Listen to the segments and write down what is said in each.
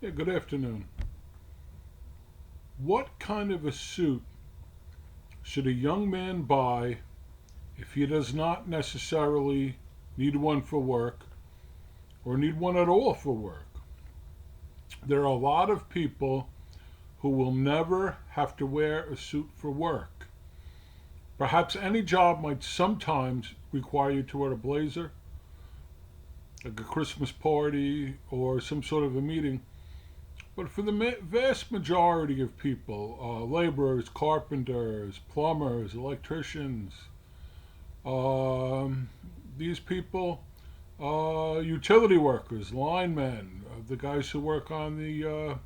Yeah, good afternoon. What kind of a suit should a young man buy if he does not necessarily need one for work or need one at all for work? There are a lot of people who will never have to wear a suit for work. Perhaps any job might sometimes require you to wear a blazer, like a Christmas party or some sort of a meeting. But for the vast majority of people, laborers, carpenters, plumbers, electricians, um, these people, utility workers, linemen, the guys who work on the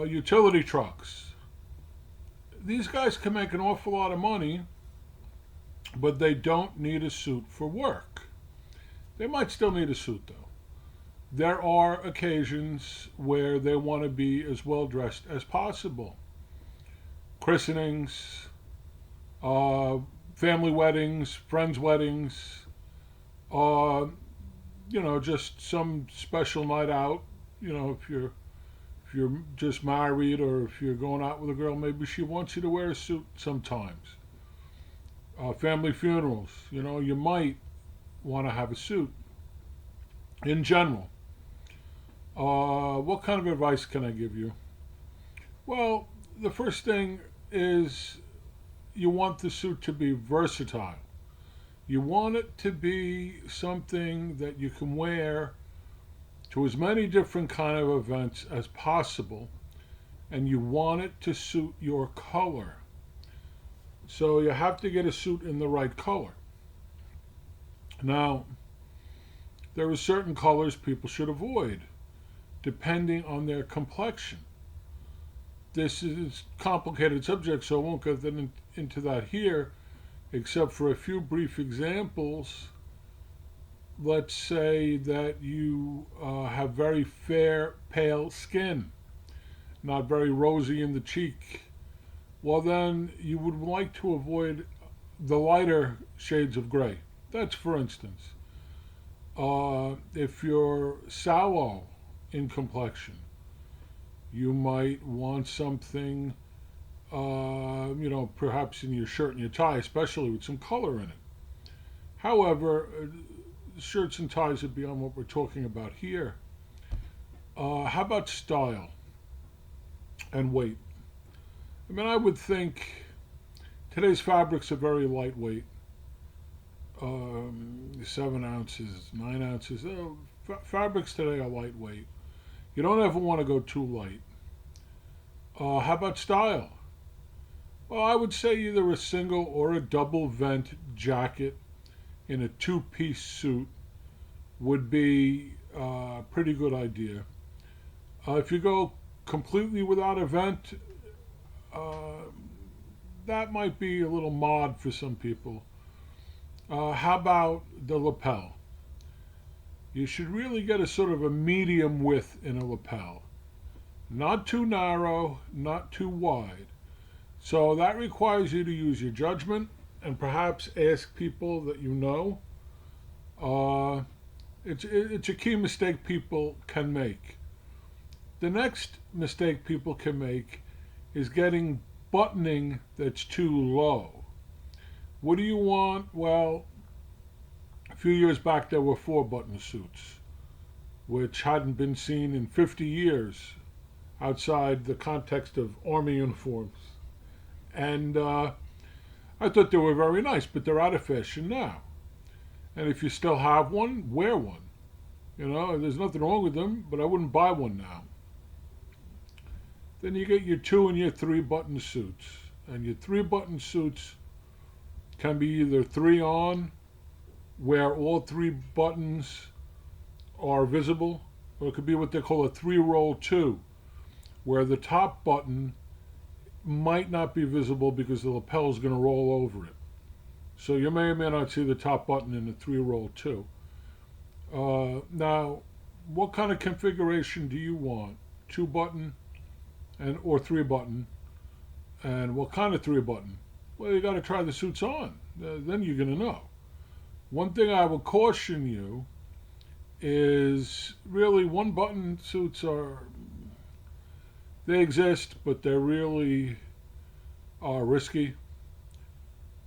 utility trucks, these guys can make an awful lot of money, but they don't need a suit for work. They might still need a suit though. There are occasions where they want to be as well dressed as possible. Christenings, uh, family weddings, friends' weddings, uh, just some special night out. If you're just married or if you're going out with a girl, maybe she wants you to wear a suit sometimes. Family funerals, you might want to have a suit. In general, what kind of advice can I give you? Well, the first thing is you want the suit to be versatile. You want it to be something that you can wear to as many different kind of events as possible, and you want it to suit your color. So you have to get a suit in the right color. Now, there are certain colors people should avoid depending on their complexion. This is a complicated subject, so I won't go into that here, except for a few brief examples. Let's say that you have very fair, pale skin, not very rosy in the cheek. Well, then you would like to avoid the lighter shades of gray. That's for instance. If you're sallow in complexion, you might want something, perhaps in your shirt and your tie, especially with some color in it. However, shirts and ties are beyond what we're talking about here. How about style and weight? I mean, I would think today's fabrics are very lightweight. 7 ounces, 9 ounces. Fabrics today are lightweight. You don't ever want to go too light. How about style? Well, I would say either a single or a double vent jacket in a two-piece suit would be a pretty good idea. If you go completely without a vent, uh, that might be a little mod for some people. How about the lapel? You should really get a sort of a medium width in a lapel. Not too narrow, not too wide. So that requires you to use your judgment and perhaps ask people that you know. Uh, it's a key mistake people can make. The next mistake people can make is getting buttoning that's too low. What do you want? Well, a few years back there were 4-button suits, which hadn't been seen in 50 years outside the context of army uniforms. And I thought they were very nice, but they're out of fashion now. And if you still have one, wear one. There's nothing wrong with them, but I wouldn't buy one now. Then you get your 2 and your 3-button suits. And your 3-button suits can be either 3 on, where all 3 buttons are visible, or it could be what they call a 3-roll 2, where the top button might not be visible because the lapel is going to roll over it. So you may or may not see the top button in the 3-roll 2. Now, what kind of configuration do you want? 2-button or 3-button? And what kind of 3-button? Well, you got to try the suits on. Then you're going to know. One thing I will caution you is really one button suits they exist, but they're really risky.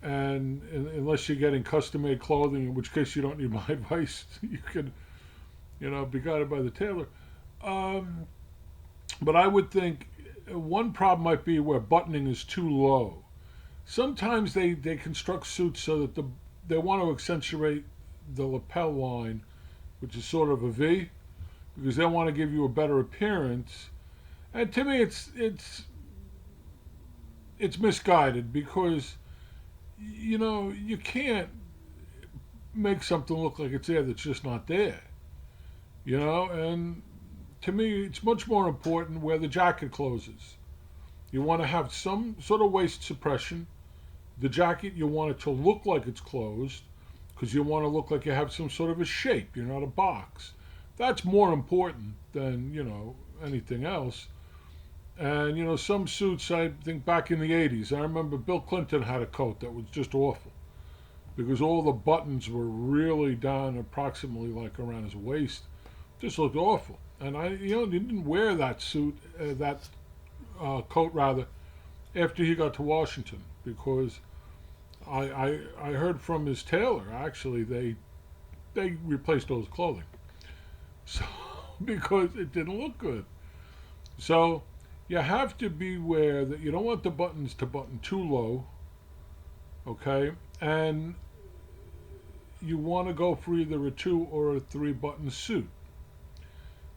And unless you're getting custom made clothing, in which case you don't need my advice, you can, be guided by the tailor. Um, but I would think one problem might be where buttoning is too low. Sometimes they construct suits so that they want to accentuate the lapel line, which is sort of a V, because they want to give you a better appearance. And to me, it's misguided because you can't make something look like it's there that's just not there. And to me, it's much more important where the jacket closes. You want to have some sort of waist suppression. The jacket, you want it to look like it's closed because you want to look like you have some sort of a shape. You're not a box. That's more important than, anything else. And, some suits, I think back in the 80s, I remember Bill Clinton had a coat that was just awful because all the buttons were really down approximately like around his waist. Just looked awful. And he didn't wear that coat rather, after he got to Washington because I heard from his tailor actually they replaced all his clothing, so because it didn't look good. So you have to beware that you don't want the buttons to button too low, okay, and you want to go for either a 2 or a 3 button suit.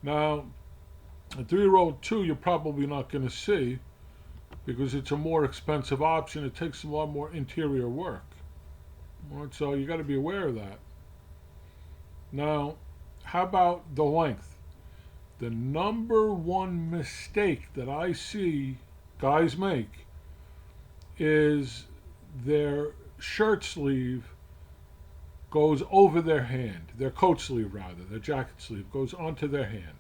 Now, a 3-row 2 you're probably not going to see because it's a more expensive option. It takes a lot more interior work. All right, so you got to be aware of that. Now, how about the length? The number one mistake that I see guys make is their shirt sleeve goes over their hand, their coat sleeve rather, their jacket sleeve goes onto their hand.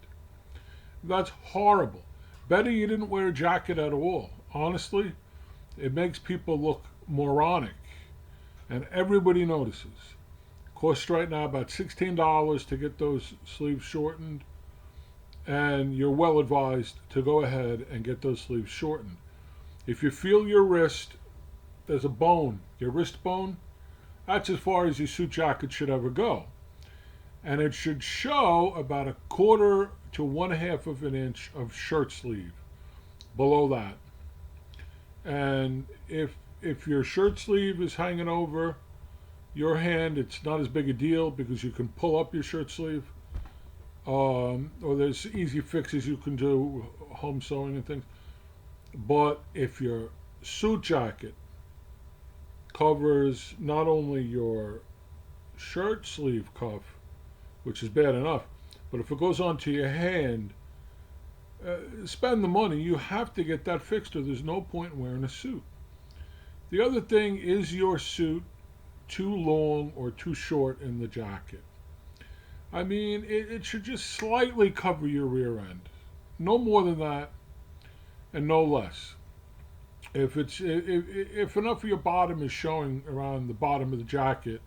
That's horrible. Better you didn't wear a jacket at all. Honestly, it makes people look moronic, and everybody notices. Costs right now about $16 to get those sleeves shortened, and you're well advised to go ahead and get those sleeves shortened. If you feel your wrist, there's a bone, your wrist bone, that's as far as your suit jacket should ever go. And it should show about 1/4 to 1/2 of an inch of shirt sleeve below that. And if your shirt sleeve is hanging over your hand, it's not as big a deal because you can pull up your shirt sleeve. Or there's easy fixes you can do, home sewing and things. But if your suit jacket covers not only your shirt sleeve cuff, which is bad enough, but if it goes onto your hand, spend the money. You have to get that fixed or there's no point in wearing a suit. The other thing is your suit too long or too short in the jacket. I mean, it should just slightly cover your rear end. No more than that and no less. If enough of your bottom is showing around the bottom of the jacket,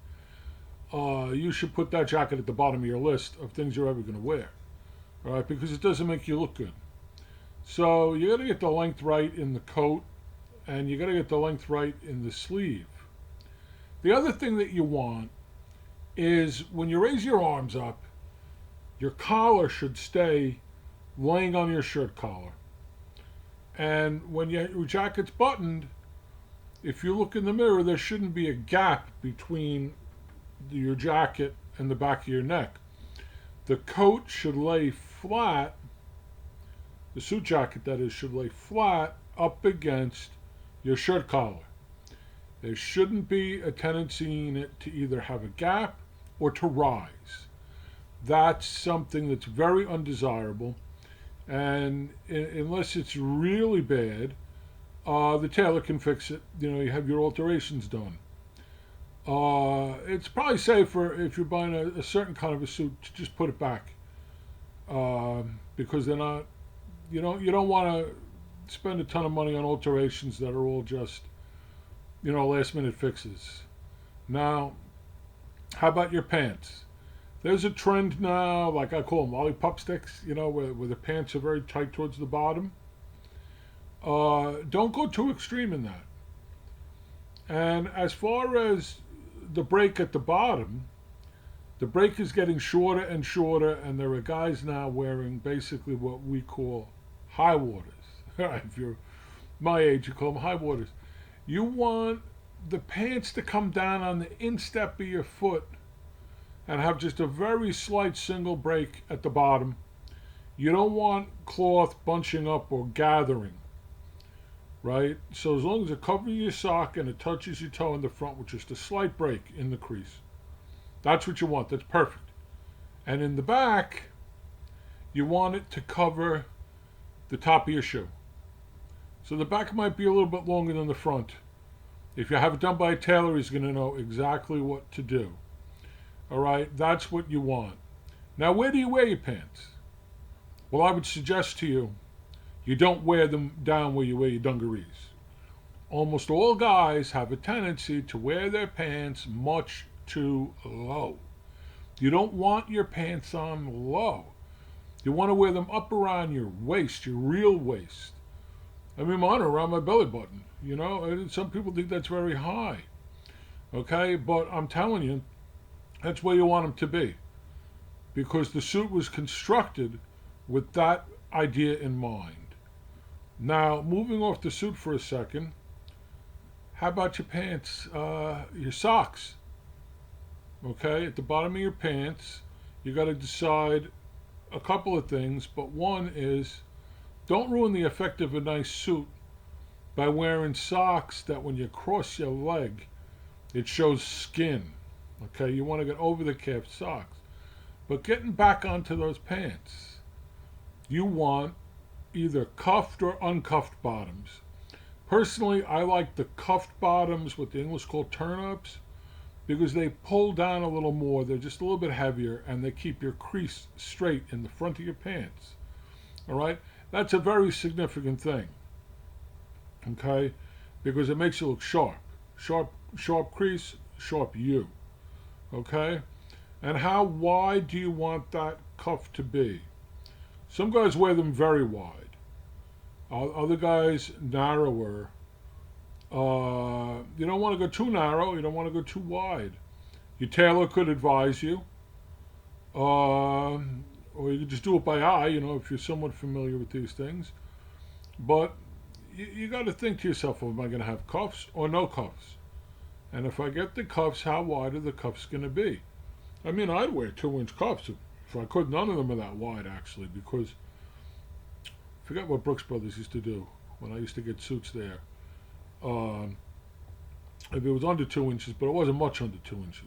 you should put that jacket at the bottom of your list of things you're ever going to wear. All right, because it doesn't make you look good. So you got to get the length right in the coat, and you got to get the length right in the sleeve. The other thing that you want is when you raise your arms up, your collar should stay laying on your shirt collar. And when your jacket's buttoned, if you look in the mirror, there shouldn't be a gap between your jacket and the back of your neck. The coat should lay flat, the suit jacket that is, should lay flat up against your shirt collar. There shouldn't be a tendency in it to either have a gap or to rise. That's something that's very undesirable, and unless it's really bad, the tailor can fix it. You have your alterations done. It's probably safer if you're buying a certain kind of a suit to just put it back, because they're not. You don't want to spend a ton of money on alterations that are all just, last minute fixes. Now, how about your pants? There's a trend now, like I call them lollipop sticks, where the pants are very tight towards the bottom. Don't go too extreme in that. And as far as the break at the bottom, the break is getting shorter and shorter, and there are guys now wearing basically what we call high waters. If you're my age, you call them high waters. You want the pants to come down on the instep of your foot and have just a very slight single break at the bottom. You don't want cloth bunching up or gathering, right? So as long as it covers your sock and it touches your toe in the front with just a slight break in the crease, that's what you want. That's perfect. And in the back, you want it to cover the top of your shoe. So the back might be a little bit longer than the front. If you have it done by a tailor, he's going to know exactly what to do. All right, that's what you want. Now, where do you wear your pants? Well, I would suggest to you, you don't wear them down where you wear your dungarees. Almost all guys have a tendency to wear their pants much too low. You don't want your pants on low. You want to wear them up around your waist, your real waist. I mean, mine are around my belly button. Some people think that's very high. Okay, but I'm telling you, that's where you want them to be, because the suit was constructed with that idea in mind. Now, moving off the suit for a second, how about your pants, your socks? Okay, at the bottom of your pants, you got to decide a couple of things, but one is, don't ruin the effect of a nice suit by wearing socks that when you cross your leg, it shows skin. Okay, you want to get over the calf socks. But getting back onto those pants, you want either cuffed or uncuffed bottoms. Personally, I like the cuffed bottoms, what the English call turn-ups, because they pull down a little more. They're just a little bit heavier, and they keep your crease straight in the front of your pants. All right? That's a very significant thing. Okay? Because it makes you look sharp. Sharp crease, sharp you. Okay? And how wide do you want that cuff to be? Some guys wear them very wide. Other guys, narrower. You don't want to go too narrow. You don't want to go too wide. Your tailor could advise you. Or you could just do it by eye, if you're somewhat familiar with these things. But you got to think to yourself, am I going to have cuffs or no cuffs? And if I get the cuffs, how wide are the cuffs going to be? I mean, I'd wear 2-inch cuffs if I could. None of them are that wide, actually, because I forget what Brooks Brothers used to do when I used to get suits there. If it was under 2 inches, but it wasn't much under 2 inches.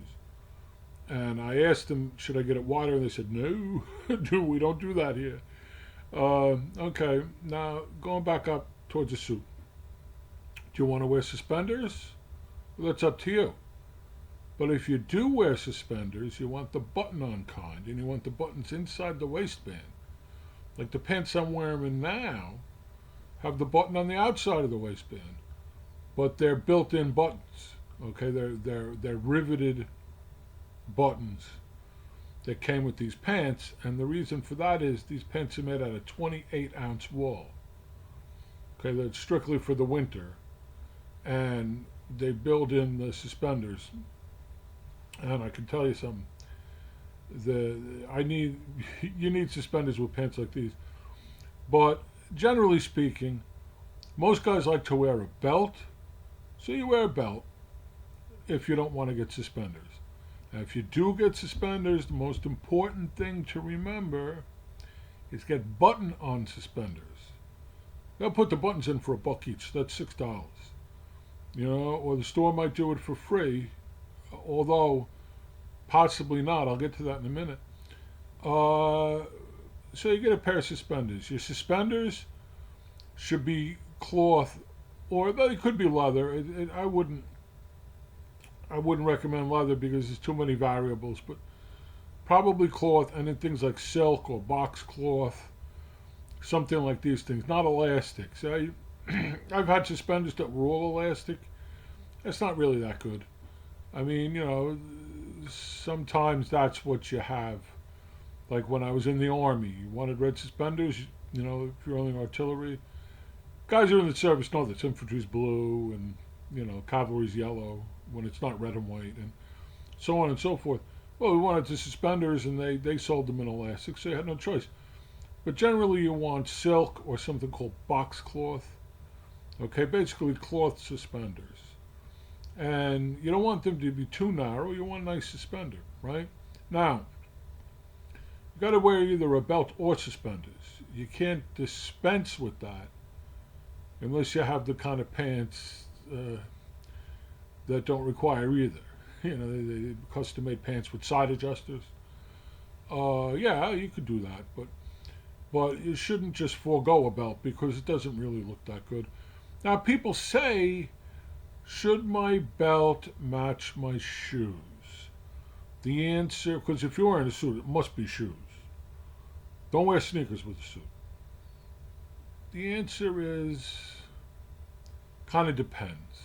And I asked them, should I get it wider? And they said, no, we don't do that here. Okay, now going back up towards the suit. Do you want to wear suspenders? Well, that's up to you. But if you do wear suspenders, you want the button-on kind, and you want the buttons inside the waistband. Like the pants I'm wearing now have the button on the outside of the waistband, but they're built-in buttons. Okay, they're riveted buttons that came with these pants, and the reason for that is these pants are made out of 28-ounce wool. Okay, that's strictly for the winter, and they build in the suspenders. And I can tell you something. You need suspenders with pants like these. But generally speaking, most guys like to wear a belt, so you wear a belt if you don't want to get suspenders. Now, if you do get suspenders, the most important thing to remember is get button-on suspenders. They'll put the buttons in for $1 each. That's $6. Or the store might do it for free, although possibly not. I'll get to that in a minute. So you get a pair of suspenders. Your suspenders should be cloth, or they could be leather. I wouldn't recommend leather because there's too many variables, but probably cloth, and then things like silk or box cloth, something like these things. Not elastic. So I've had suspenders that were all elastic. It's not really that good. I mean, sometimes that's what you have. Like when I was in the army, you wanted red suspenders. If you're only artillery, guys who are in the service know that infantry's blue and cavalry's yellow when it's not red and white, and so on and so forth. Well, we wanted the suspenders, and they sold them in elastic, so you had no choice. But generally, you want silk or something called box cloth. Okay, basically cloth suspenders. And you don't want them to be too narrow. You want a nice suspender, right? Now, you got to wear either a belt or suspenders. You can't dispense with that unless you have the kind of pants that don't require either. They custom-made pants with side adjusters. Yeah, you could do that, but you shouldn't just forego a belt because it doesn't really look that good. Now, people say, should my belt match my shoes? The answer, because if you're wearing a suit, it must be shoes. Don't wear sneakers with a suit. The answer is kind of depends.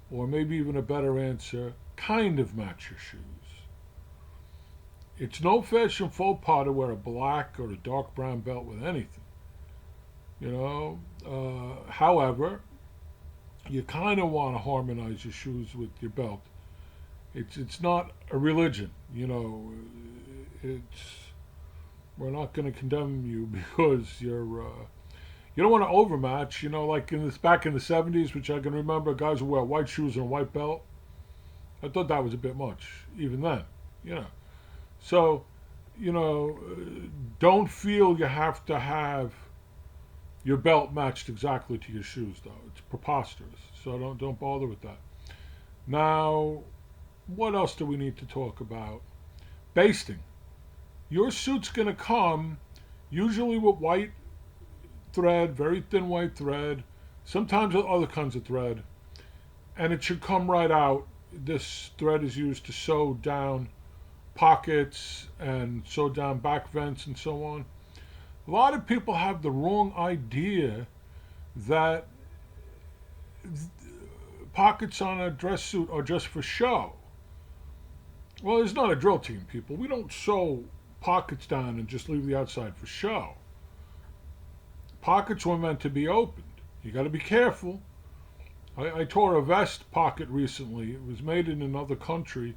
Or maybe even a better answer, kind of match your shoes. It's no fashion faux pas to wear a black or a dark brown belt with anything. However, you kind of want to harmonize your shoes with your belt. It's not a religion. We're not going to condemn you because you don't want to overmatch. Like back in the 70s, which I can remember, guys would wear white shoes and a white belt. I thought that was a bit much, even then. So, don't feel you have to have your belt matched exactly to your shoes, though. It's preposterous. So don't bother with that. Now, what else do we need to talk about? Basting. Your suit's going to come usually with white thread, very thin white thread, sometimes with other kinds of thread, and it should come right out. This thread is used to sew down pockets and sew down back vents and so on. A lot of people have the wrong idea that pockets on a dress suit are just for show. Well, it's not a drill team, people. We don't sew pockets down and just leave the outside for show. Pockets were meant to be opened. You got to be careful. I tore a vest pocket recently. It was made in another country.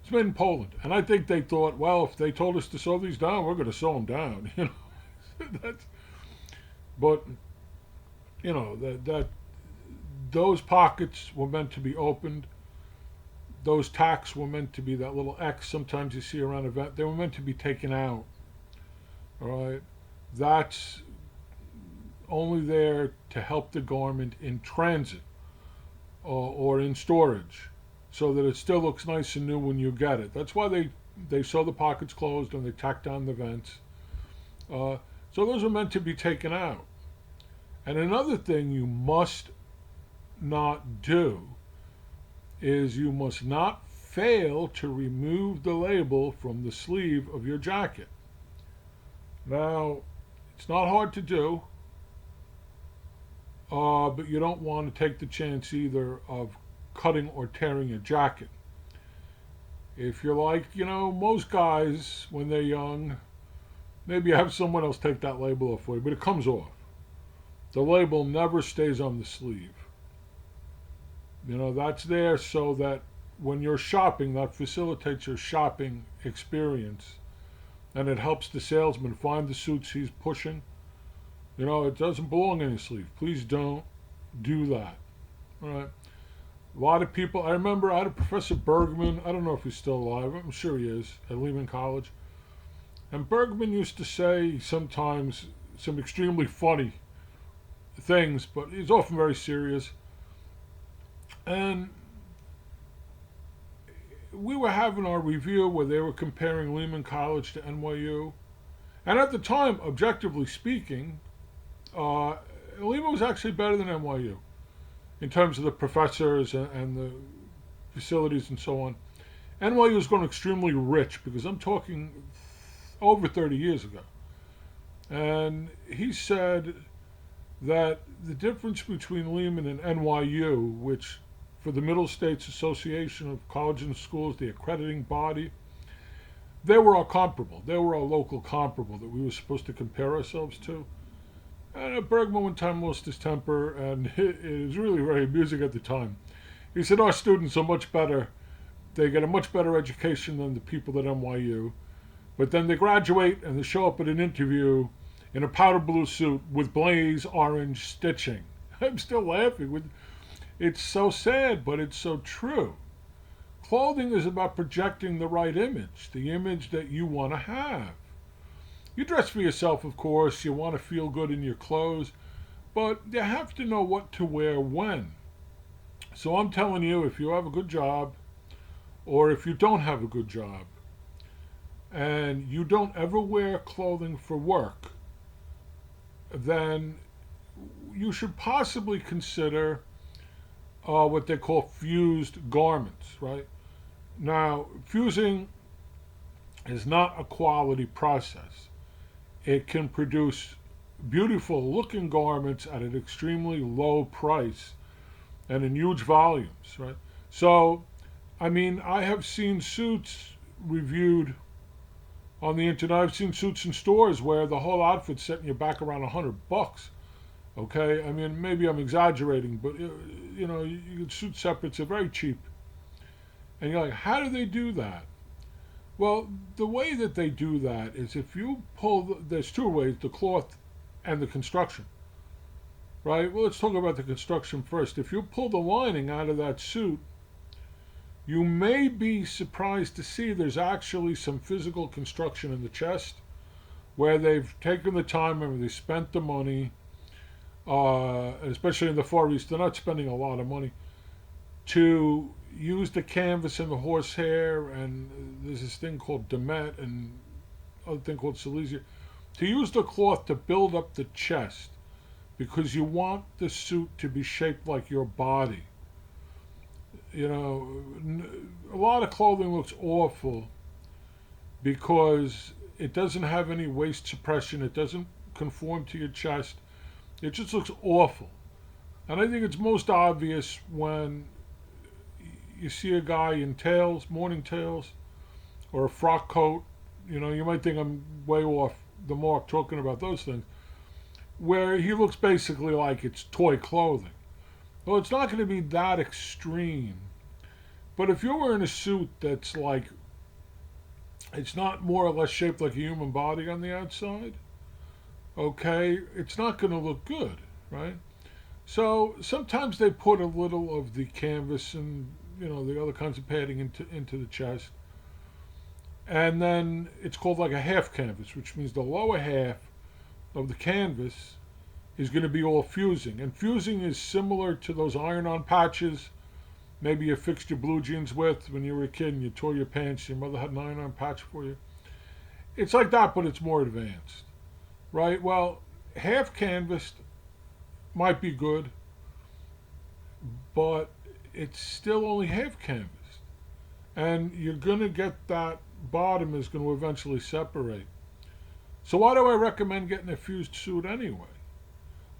It's made in Poland. And I think they thought, well, if they told us to sew these down, we're going to sew them down. That those pockets were meant to be opened. Those tacks were meant to be that little X sometimes you see around a vent. They were meant to be taken out. All right? That's only there to help the garment in transit or in storage so that it still looks nice and new when you get it. That's why they sew the pockets closed and they tack down the vents. So those are meant to be taken out. And another thing you must not do is you must not fail to remove the label from the sleeve of your jacket. Now, it's not hard to do, but you don't want to take the chance either of cutting or tearing your jacket. If you're like, most guys, when they're young, maybe you have someone else take that label off for you, but it comes off. The label never stays on the sleeve. That's there so that when you're shopping, that facilitates your shopping experience. And it helps the salesman find the suits he's pushing. It doesn't belong in his sleeve. Please don't do that. All right. A lot of people, I remember I had a Professor Bergman. I don't know if he's still alive. I'm sure he is, at Lehman College. And Bergman used to say sometimes some extremely funny things, but he's often very serious. And we were having our review where they were comparing Lehman College to NYU. And at the time, objectively speaking, Lehman was actually better than NYU in terms of the professors and the facilities and so on. NYU was going extremely rich because I'm talking over 30 years ago. And he said that the difference between Lehman and NYU, which for the Middle States Association of Colleges and Schools, the accrediting body. They were all comparable. They were all local comparable that we were supposed to compare ourselves to. And Bergman one time lost his temper, and it was really very amusing at the time. He said, our students are much better. They get a much better education than the people at NYU. But then they graduate and they show up at an interview in a powder blue suit with blaze orange stitching. I'm still laughing. It's so sad, but it's so true. Clothing is about projecting the right image, the image that you want to have. You dress for yourself, of course. You want to feel good in your clothes, but you have to know what to wear when. So I'm telling you, if you have a good job, or if you don't have a good job, and you don't ever wear clothing for work, then you should possibly consider what they call fused garments, right? Now, fusing is not a quality process. It can produce beautiful looking garments at an extremely low price and in huge volumes, right? So, I mean, I have seen suits reviewed on the internet. I've seen suits in stores where the whole outfit's setting you back around $100. Okay, I mean, maybe I'm exaggerating, but you know, you get suit separates are very cheap, and you're like, how do they do that? Well, the way that they do that is if you pull. There's two ways: the cloth and the construction. Right. Well, let's talk about the construction first. If you pull the lining out of that suit, you may be surprised to see there's actually some physical construction in the chest, where they've taken the time and they spent the money. Especially in the Far East, they're not spending a lot of money to use the canvas and the horsehair, and there's this thing called Demet and other thing called Silesia, to use the cloth to build up the chest, because you want the suit to be shaped like your body. You know, a lot of clothing looks awful because it doesn't have any waist suppression, it doesn't conform to your chest. It just looks awful. And I think it's most obvious when you see a guy in tails, morning tails, or a frock coat. You know, you might think I'm way off the mark talking about those things, where he looks basically like it's toy clothing. Well, it's not going to be that extreme. But if you're wearing a suit that's like, it's not more or less shaped like a human body on the outside, okay, it's not going to look good, right? So sometimes they put a little of the canvas and, you know, the other kinds of padding into the chest, and then it's called like a half canvas, which means the lower half of the canvas is going to be all fusing. And fusing is similar to those iron-on patches maybe you fixed your blue jeans with when you were a kid and you tore your pants, your mother had an iron-on patch for you. It's like that, but it's more advanced. Right? Well, half canvassed might be good, but it's still only half canvassed. And you're going to get that bottom is going to eventually separate. So why do I recommend getting a fused suit anyway?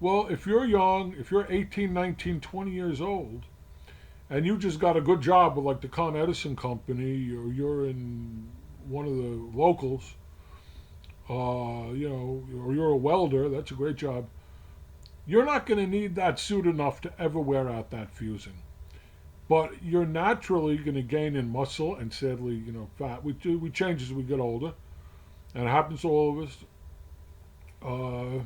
Well, if you're young, if you're 18, 19, 20 years old, and you just got a good job with like the Con Edison Company, or you're in one of the locals, you know, or you're a welder, that's a great job. You're not going to need that suit enough to ever wear out that fusing. But you're naturally going to gain in muscle and sadly, you know, fat. We change as we get older, and it happens to all of us.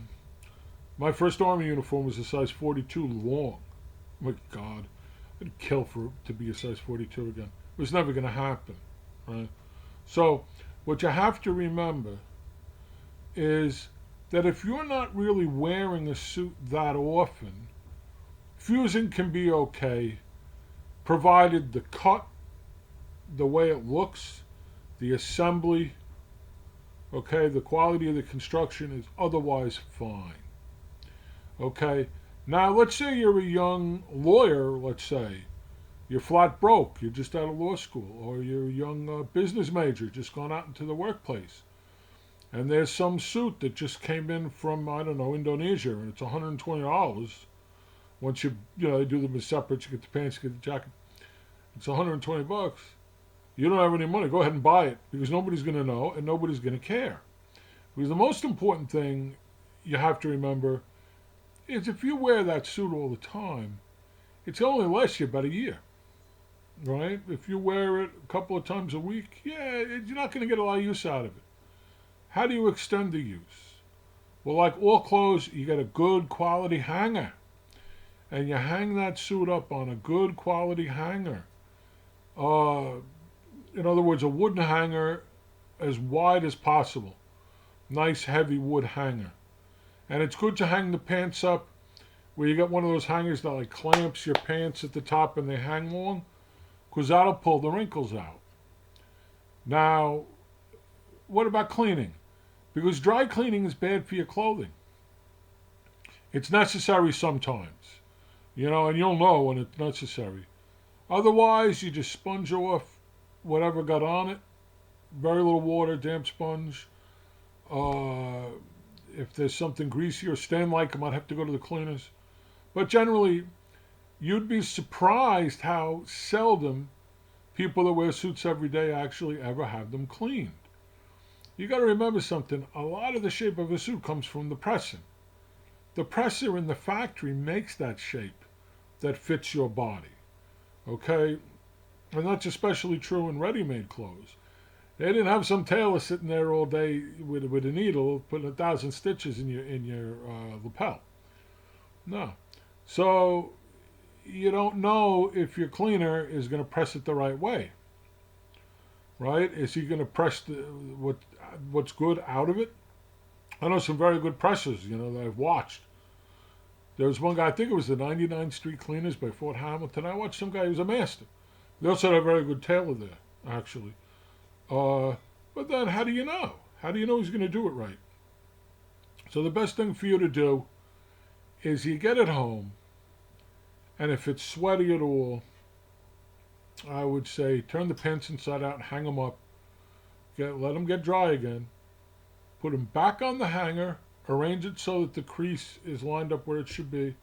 My first Army uniform was a size 42 long. My God, I'd kill to be a size 42 again. It was never going to happen, right? So what you have to remember is that if you're not really wearing a suit that often, fusing can be okay, provided the cut, the way it looks, the assembly, okay, the quality of the construction is otherwise fine. Okay, now let's say you're a young lawyer, let's say. You're flat broke, you're just out of law school, or you're a young business major, just gone out into the workplace. And there's some suit that just came in from, I don't know, Indonesia, and it's $120. Once they do them as separate. You get the pants, you get the jacket. It's $120. You don't have any money. Go ahead and buy it because nobody's going to know and nobody's going to care. Because the most important thing you have to remember is if you wear that suit all the time, it's only last you about a year, right? If you wear it a couple of times a week, you're not going to get a lot of use out of it. How do you extend the use? Well, like all clothes, you get a good quality hanger. And you hang that suit up on a good quality hanger. In other words, a wooden hanger as wide as possible. Nice heavy wood hanger. And it's good to hang the pants up where you get one of those hangers that like clamps your pants at the top and they hang long, because that'll pull the wrinkles out. Now, what about cleaning? Because dry cleaning is bad for your clothing. It's necessary sometimes, and you'll know when it's necessary. Otherwise, you just sponge off whatever got on it. Very little water, damp sponge. If there's something greasy or stain-like, I might have to go to the cleaners. But generally, you'd be surprised how seldom people that wear suits every day actually ever have them cleaned. You got to remember something. A lot of the shape of a suit comes from the pressing. The presser in the factory makes that shape that fits your body. Okay? And that's especially true in ready-made clothes. They didn't have some tailor sitting there all day with a needle putting 1,000 stitches in your lapel. No. So you don't know if your cleaner is going to press it the right way. Right? Is he going to press what's good out of it? I know some very good pressers, that I've watched. There was one guy, I think it was the 99th Street Cleaners by Fort Hamilton. I watched some guy who was a master. They also had a very good tailor there, actually. But then how do you know? How do you know he's going to do it right? So the best thing for you to do is you get it home, and if it's sweaty at all, I would say turn the pants inside out and hang them up. Let them get dry again. Put them back on the hanger. Arrange it so that the crease is lined up where it should be.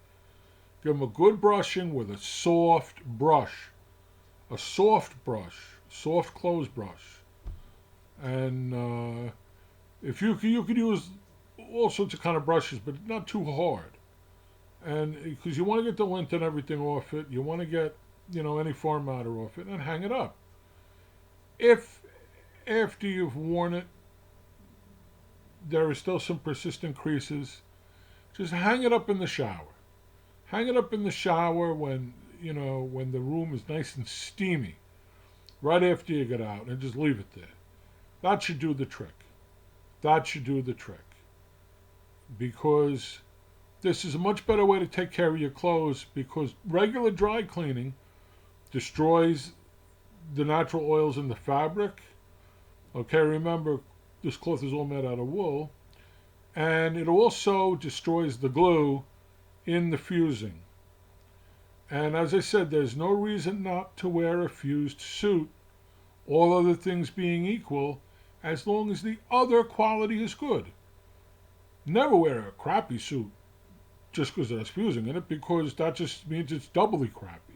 Give them a good brushing with a soft brush. A soft brush. Soft clothes brush. And if you could use all sorts of kind of brushes, but not too hard. And because you want to get the lint and everything off it, you want to get any farm matter off it, and hang it up. If after you've worn it there are still some persistent creases, just hang it up in the shower. Hang it up in the shower when the room is nice and steamy, right after you get out, and just leave it there. That should do the trick. That should do the trick. Because this is a much better way to take care of your clothes, because regular dry cleaning destroys the natural oils in the fabric. Okay, remember, this cloth is all made out of wool. And it also destroys the glue in the fusing. And as I said, there's no reason not to wear a fused suit, all other things being equal, as long as the other quality is good. Never wear a crappy suit just because there's fusing in it, because that just means it's doubly crappy.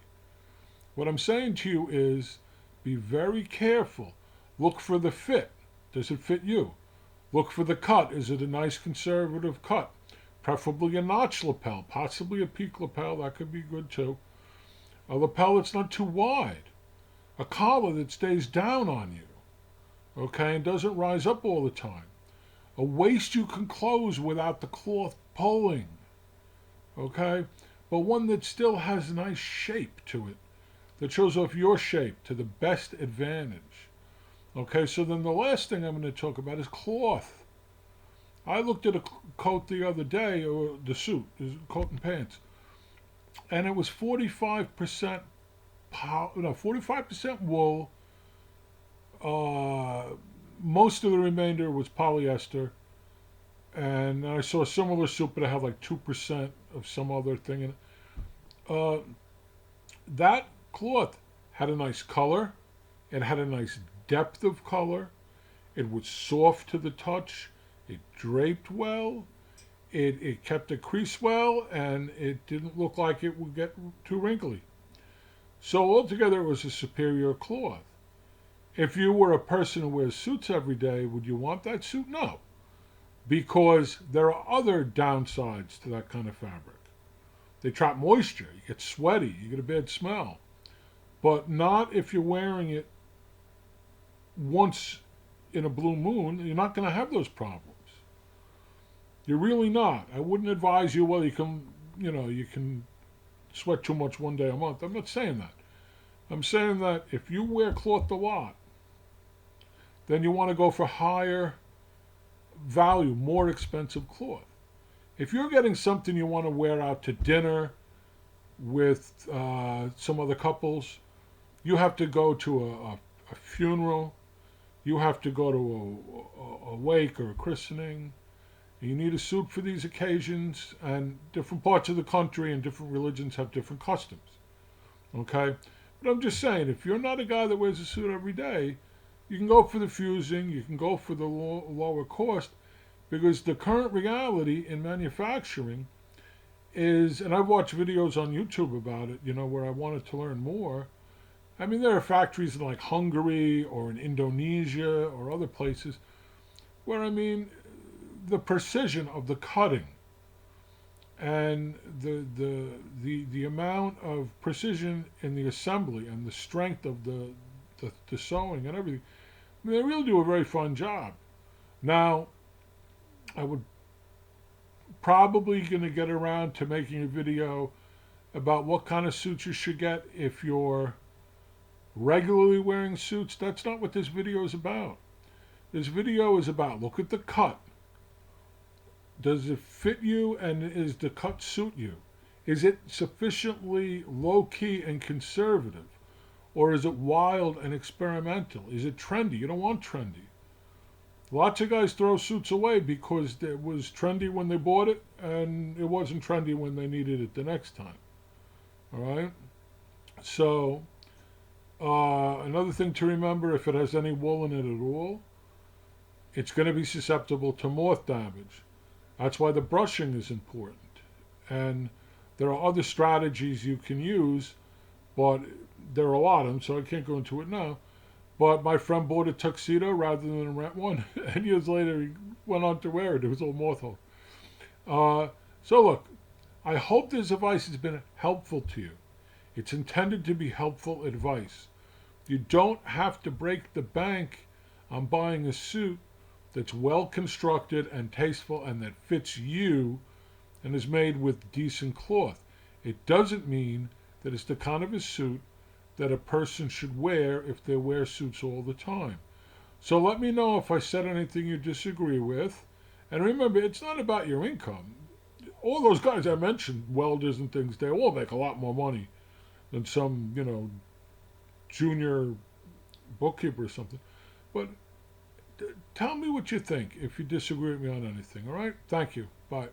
What I'm saying to you is, be very careful. Look for the fit. Does it fit you? Look for the cut. Is it a nice conservative cut? Preferably a notch lapel, possibly a peak lapel. That could be good too. A lapel that's not too wide. A collar that stays down on you, okay, and doesn't rise up all the time. A waist you can close without the cloth pulling, okay, but one that still has a nice shape to it, that shows off your shape to the best advantage. Okay, so then the last thing I'm going to talk about is cloth. I looked at a coat the other day, or the suit, coat and pants, and it was 45% 45% wool. Most of the remainder was polyester, and I saw a similar suit, but I had like 2% of some other thing in it. That cloth had a nice color. It had a nice depth of color. It was soft to the touch. It draped well. It kept the crease well, and it didn't look like it would get too wrinkly. So altogether, it was a superior cloth. If you were a person who wears suits every day, would you want that suit? No, because there are other downsides to that kind of fabric. They trap moisture, you get sweaty, you get a bad smell. But not if you're wearing it once in a blue moon. You're not going to have those problems. You're really not. I wouldn't advise you, well, you can sweat too much one day a month. I'm not saying that. I'm saying that if you wear cloth a lot, then you want to go for higher value, more expensive cloth. If you're getting something you want to wear out to dinner with some other couples, you have to go to a funeral, you have to go to a wake or a christening. You need a suit for these occasions, and different parts of the country and different religions have different customs. Okay? But I'm just saying, if you're not a guy that wears a suit every day, you can go for the fusing, you can go for the lower cost, because the current reality in manufacturing is, and I've watched videos on YouTube about it, where I wanted to learn more. I mean, there are factories in like Hungary or in Indonesia or other places where, I mean, the precision of the cutting and the amount of precision in the assembly and the strength of the sewing and everything, I mean, they really do a very fine job. Now, I would probably going to get around to making a video about what kind of suits you should get if you're regularly wearing suits. That's not what this video is about. This video is about, look at the cut. Does it fit you, and is the cut suit you? Is it sufficiently low-key and conservative? Or is it wild and experimental? Is it trendy? You don't want trendy. Lots of guys throw suits away because it was trendy when they bought it, and it wasn't trendy when they needed it the next time. All right? So, another thing to remember, if it has any wool in it at all, it's going to be susceptible to moth damage. That's why the brushing is important. And there are other strategies you can use, but there are a lot of them, so I can't go into it now. But my friend bought a tuxedo rather than rent one, and years later he went on to wear it. It was all moth hole. So look, I hope this advice has been helpful to you. It's intended to be helpful advice. You don't have to break the bank on buying a suit that's well constructed and tasteful and that fits you and is made with decent cloth. It doesn't mean that it's the kind of a suit that a person should wear if they wear suits all the time. So let me know if I said anything you disagree with. And remember, it's not about your income. All those guys I mentioned, welders and things, they all make a lot more money than some, junior bookkeeper or something. But tell me what you think if you disagree with me on anything, all right? Thank you. Bye.